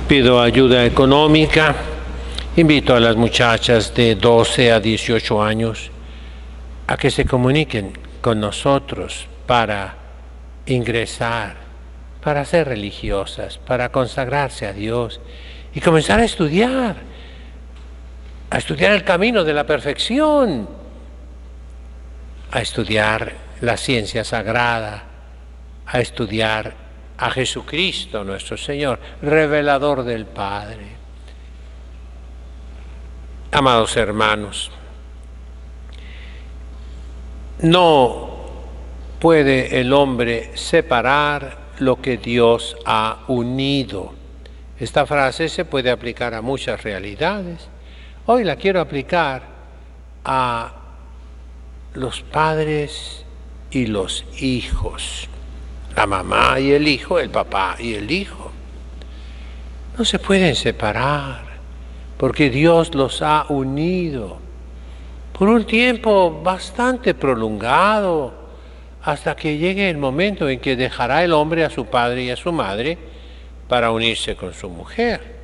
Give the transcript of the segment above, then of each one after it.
Pido ayuda económica. Invito a las muchachas de 12 a 18 años a que se comuniquen con nosotros para ingresar, para ser religiosas, para consagrarse a Dios y comenzar a estudiar el camino de la perfección, a estudiar la ciencia sagrada, a estudiar a Jesucristo nuestro Señor, revelador del Padre. Amados hermanos, no puede el hombre separar lo que Dios ha unido. Esta frase se puede aplicar a muchas realidades. Hoy la quiero aplicar a los padres y los hijos, la mamá y el hijo, el papá y el hijo. No se pueden separar porque Dios los ha unido por un tiempo bastante prolongado, hasta que llegue el momento en que dejará el hombre a su padre y a su madre para unirse con su mujer.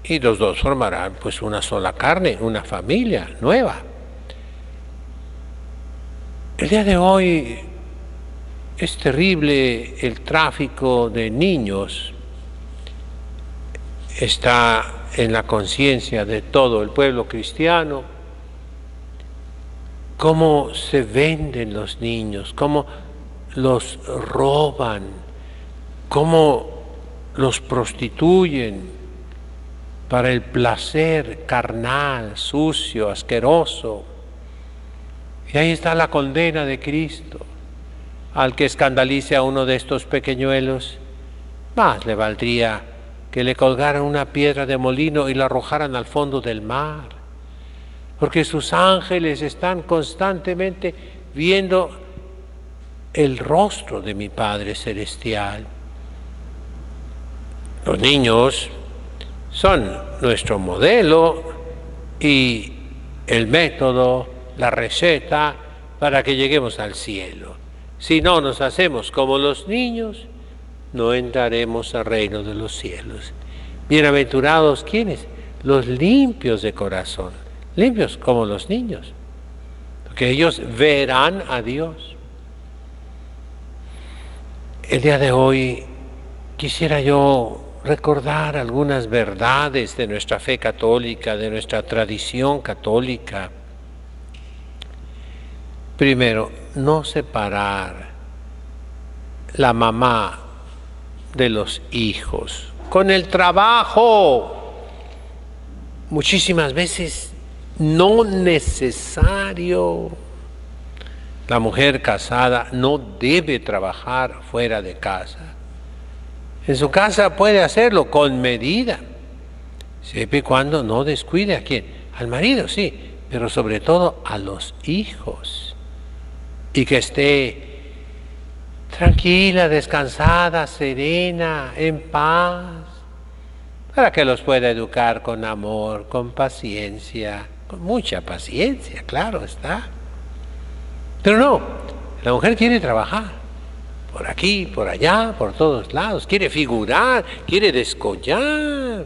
Y los dos formarán pues una sola carne, una familia nueva. El día de hoy es terrible el tráfico de niños. Está en la conciencia de todo el pueblo cristiano, cómo se venden los niños, cómo los roban, cómo los prostituyen para el placer carnal, sucio, asqueroso. Y ahí está la condena de Cristo. Al que escandalice a uno de estos pequeñuelos, más le valdría que le colgaran una piedra de molino y la arrojaran al fondo del mar, porque sus ángeles están constantemente viendo el rostro de mi Padre Celestial. Los niños son nuestro modelo y el método, la receta para que lleguemos al cielo. Si no nos hacemos como los niños, no entraremos al reino de los cielos. Bienaventurados, ¿quiénes? Los limpios de corazón, limpios como los niños, porque ellos verán a Dios. El día de hoy quisiera yo recordar algunas verdades de nuestra fe católica, de nuestra tradición católica. Primero, no separar la mamá de los hijos con el trabajo, muchísimas veces no necesario. La mujer casada no debe trabajar fuera de casa. En su casa puede hacerlo con medida, siempre y cuando no descuide a quién, al marido sí, pero sobre todo a los hijos, y que esté tranquila, descansada, serena, en paz, para que los pueda educar con amor, con paciencia, con mucha paciencia, claro está. Pero no, la mujer quiere trabajar, por aquí, por allá, por todos lados, quiere figurar, quiere descollar.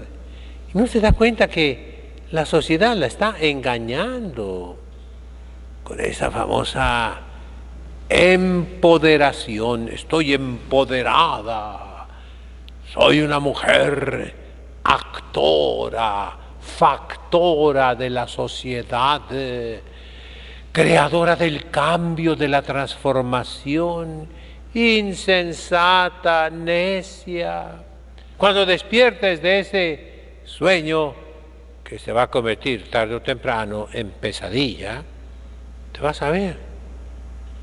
Y no se da cuenta que la sociedad la está engañando con esa famosa empoderación. Estoy empoderada, soy una mujer actora, factora de la sociedad, creadora del cambio, de la transformación. Insensata, necia. Cuando despiertes de ese sueño que se va a convertir tarde o temprano en pesadilla, te vas a ver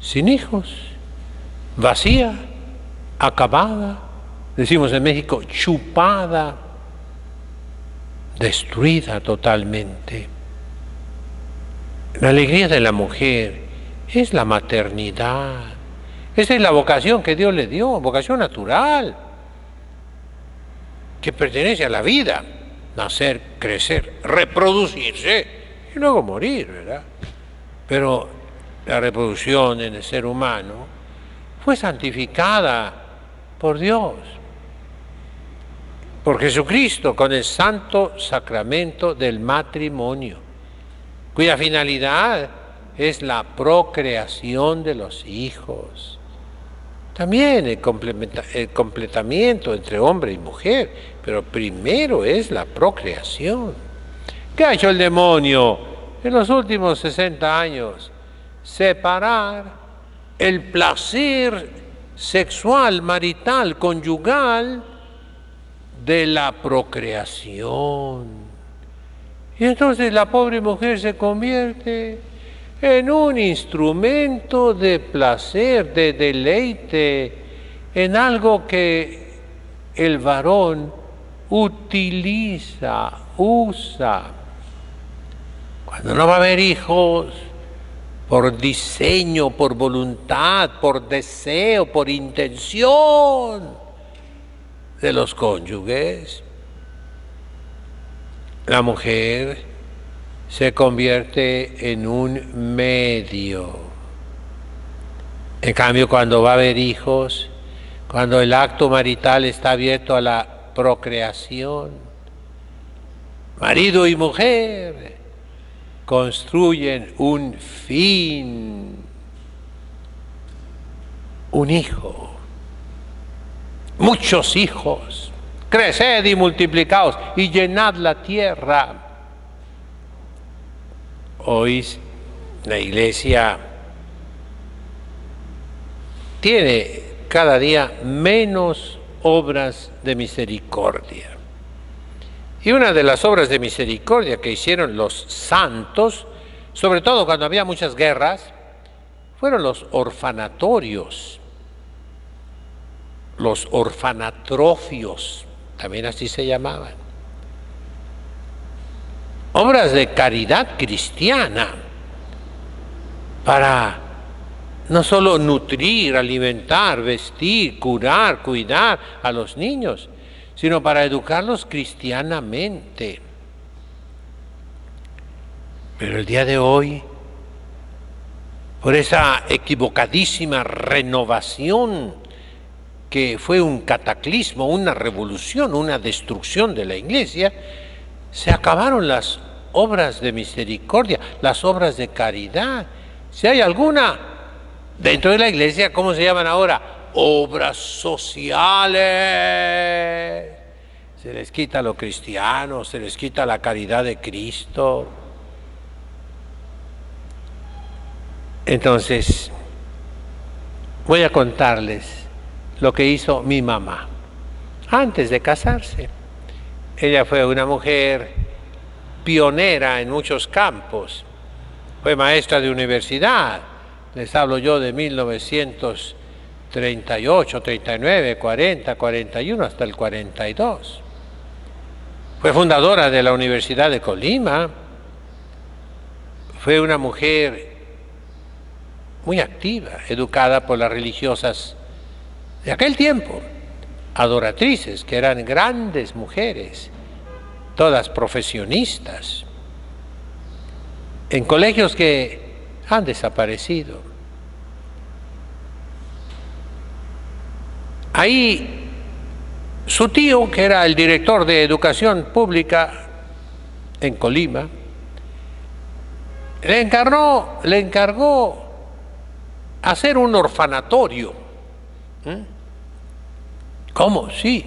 sin hijos, vacía, acabada, decimos en México, chupada, destruida totalmente. La alegría de la mujer es la maternidad. Esa es la vocación que Dios le dio, vocación natural, que pertenece a la vida, nacer, crecer, reproducirse y luego morir, ¿verdad? Pero la reproducción en el ser humano fue santificada por Dios. por Jesucristo con el santo sacramento del matrimonio, cuya finalidad es la procreación de los hijos. También el completamiento entre hombre y mujer, pero primero es la procreación. ¿Qué ha hecho el demonio en los últimos 60 años? Separar el placer sexual, marital, conyugal, de la procreación. Y entonces la pobre mujer se convierte en un instrumento de placer, de deleite, en algo que el varón utiliza, usa. Cuando no va a haber hijos, por diseño, por voluntad, por deseo, por intención de los cónyuges, la mujer se convierte en un medio. En cambio, cuando va a haber hijos, cuando el acto marital está abierto a la procreación, marido y mujer construyen un fin, un hijo, muchos hijos. Creced y multiplicaos y llenad la tierra. Hoy la Iglesia tiene cada día menos obras de misericordia. Y una de las obras de misericordia que hicieron los santos, sobre todo cuando había muchas guerras, fueron los orfanatorios, los orfanatrofios, también así se llamaban. Obras de caridad cristiana para no solo nutrir, alimentar, vestir, curar, cuidar a los niños, sino para educarlos cristianamente. Pero el día de hoy, por esa equivocadísima renovación que fue un cataclismo, una revolución, una destrucción de la Iglesia, se acabaron las obras de misericordia, las obras de caridad. Si hay alguna dentro de la Iglesia, ¿cómo se llaman ahora? Obras sociales. Se les quita lo cristiano, se les quita la caridad de Cristo. Entonces, voy a contarles lo que hizo mi mamá antes de casarse. Ella fue una mujer pionera en muchos campos. Fue maestra de universidad. Les hablo yo de 1938, 39, 40, 41 hasta el 42. Fue fundadora de la Universidad de Colima. Fue una mujer muy activa, educada por las religiosas de aquel tiempo, adoratrices, que eran grandes mujeres, todas profesionistas, en colegios que han desaparecido. Ahí su tío, que era el director de educación pública en Colima, le encargó hacer un orfanatorio. ¿Cómo? Sí.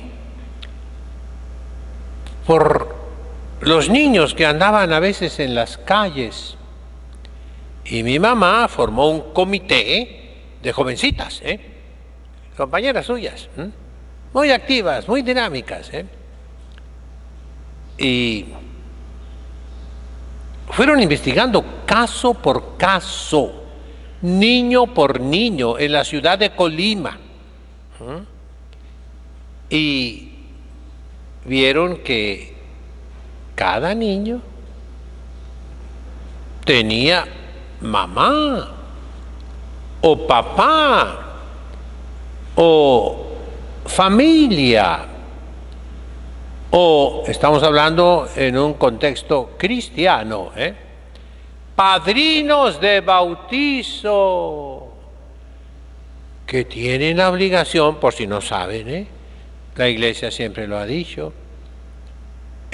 Por los niños que andaban a veces en las calles. Y mi mamá formó un comité de jovencitas, compañeras suyas, muy activas, muy dinámicas. Y fueron investigando caso por caso, niño por niño, en la ciudad de Colima. Y vieron que cada niño tenía mamá o papá o familia, o estamos hablando en un contexto cristiano, padrinos de bautizo, que tienen la obligación, por si no saben, la Iglesia siempre lo ha dicho,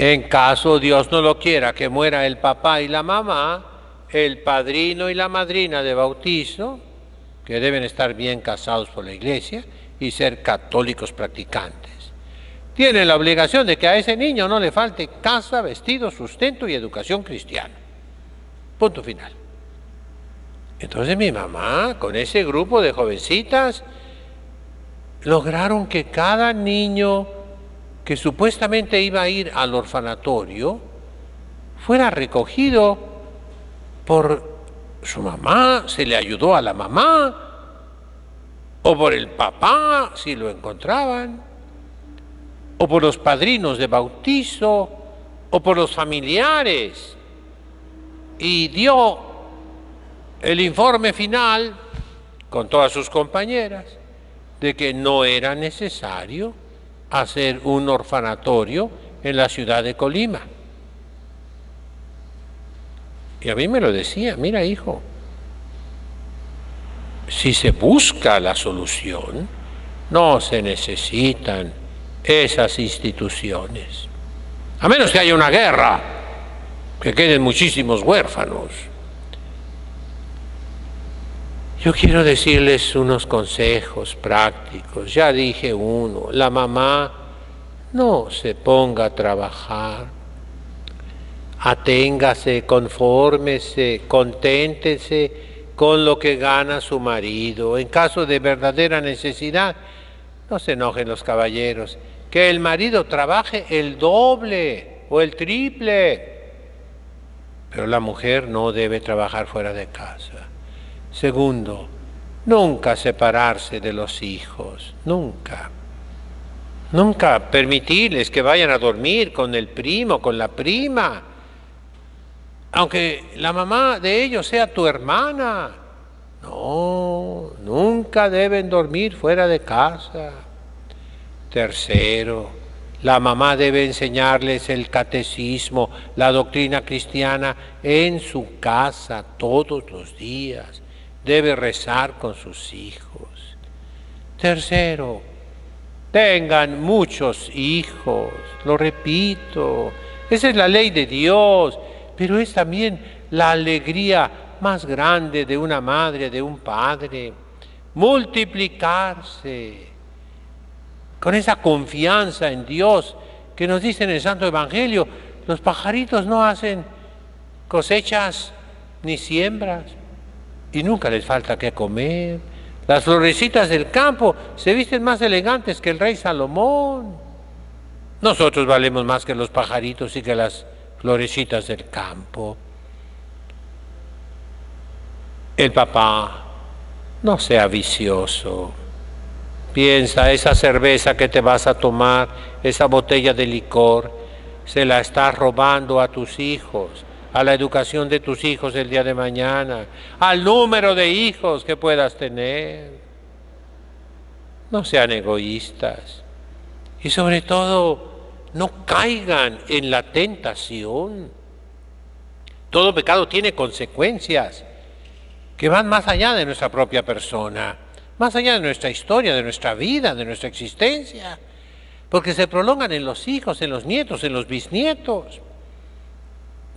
En caso Dios no lo quiera que muera el papá y la mamá, el padrino y la madrina de bautizo, que deben estar bien casados por la iglesia y ser católicos practicantes, tienen la obligación de que a ese niño no le falte casa, vestido, sustento y educación cristiana. Punto final. Entonces mi mamá, con ese grupo de jovencitas, lograron que cada niño que supuestamente iba a ir al orfanatorio fuera recogido por su mamá, se le ayudó a la mamá, o por el papá, si lo encontraban, o por los padrinos de bautizo, o por los familiares. Y dio el informe final, con todas sus compañeras, de que no era necesario hacer un orfanatorio en la ciudad de Colima. Y a mí me lo decía, mira hijo, si se busca la solución, no se necesitan esas instituciones. A menos que haya una guerra, que queden muchísimos huérfanos. Yo quiero decirles unos consejos prácticos. Ya dije uno, la mamá no se ponga a trabajar. Aténgase, confórmese, conténtese con lo que gana su marido. En caso de verdadera necesidad, no se enojen los caballeros, que el marido trabaje el doble o el triple. Pero la mujer no debe trabajar fuera de casa. Segundo, nunca separarse de los hijos, nunca. Nunca permitirles que vayan a dormir con el primo, con la prima, aunque la mamá de ellos sea tu hermana. No, nunca deben dormir fuera de casa. Tercero, la mamá debe enseñarles el catecismo, la doctrina cristiana en su casa todos los días. Debe rezar con sus hijos. Tercero, tengan muchos hijos, lo repito, esa es la ley de Dios, pero es también la alegría más grande de una madre, de un padre, multiplicarse con esa confianza en Dios que nos dice en el Santo Evangelio. Los pajaritos no hacen cosechas ni siembras y nunca les falta qué comer. Las florecitas del campo se visten más elegantes que el rey Salomón. Nosotros valemos más que los pajaritos y que las florecitas del campo. El papá, no sea vicioso. Piensa, esa cerveza que te vas a tomar, esa botella de licor, se la estás robando a tus hijos, a la educación de tus hijos el día de mañana, al número de hijos que puedas tener. No sean egoístas y sobre todo no caigan en la tentación. Todo pecado tiene consecuencias que van más allá de nuestra propia persona, más allá de nuestra historia, de nuestra vida, de nuestra existencia, porque se prolongan en los hijos, en los nietos, en los bisnietos.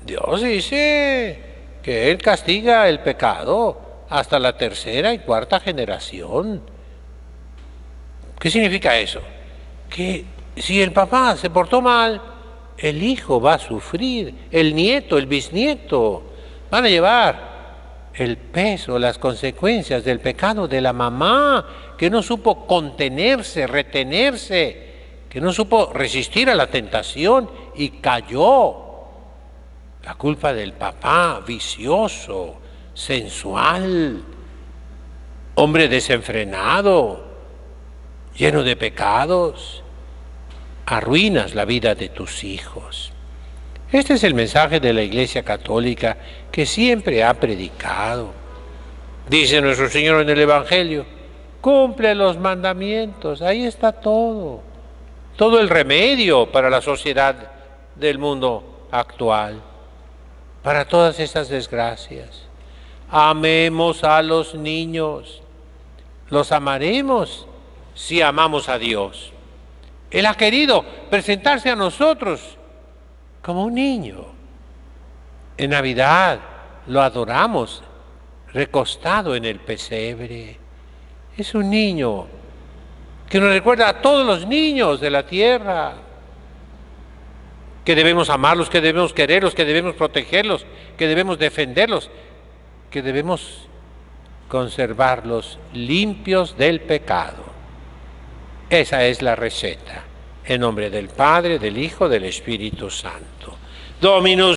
Dios dice que Él castiga el pecado hasta la tercera y cuarta generación. ¿Qué significa eso? Que si el papá se portó mal, el hijo va a sufrir, el nieto, el bisnieto, van a llevar el peso, las consecuencias del pecado de la mamá, que no supo contenerse, retenerse, que no supo resistir a la tentación y cayó. La culpa del papá, vicioso, sensual, hombre desenfrenado, lleno de pecados. Arruinas la vida de tus hijos. Este es el mensaje de la Iglesia Católica que siempre ha predicado. Dice nuestro Señor en el Evangelio, cumple los mandamientos, ahí está todo el remedio para la sociedad del mundo actual, para todas estas desgracias. Amemos a los niños, los amaremos si amamos a Dios. Él ha querido presentarse a nosotros como un niño. En Navidad lo adoramos recostado en el pesebre. Es un niño que nos recuerda a todos los niños de la tierra, que debemos amarlos, que debemos quererlos, que debemos protegerlos, que debemos defenderlos, que debemos conservarlos limpios del pecado. Esa es la receta. En nombre del Padre, del Hijo, del Espíritu Santo. Dominus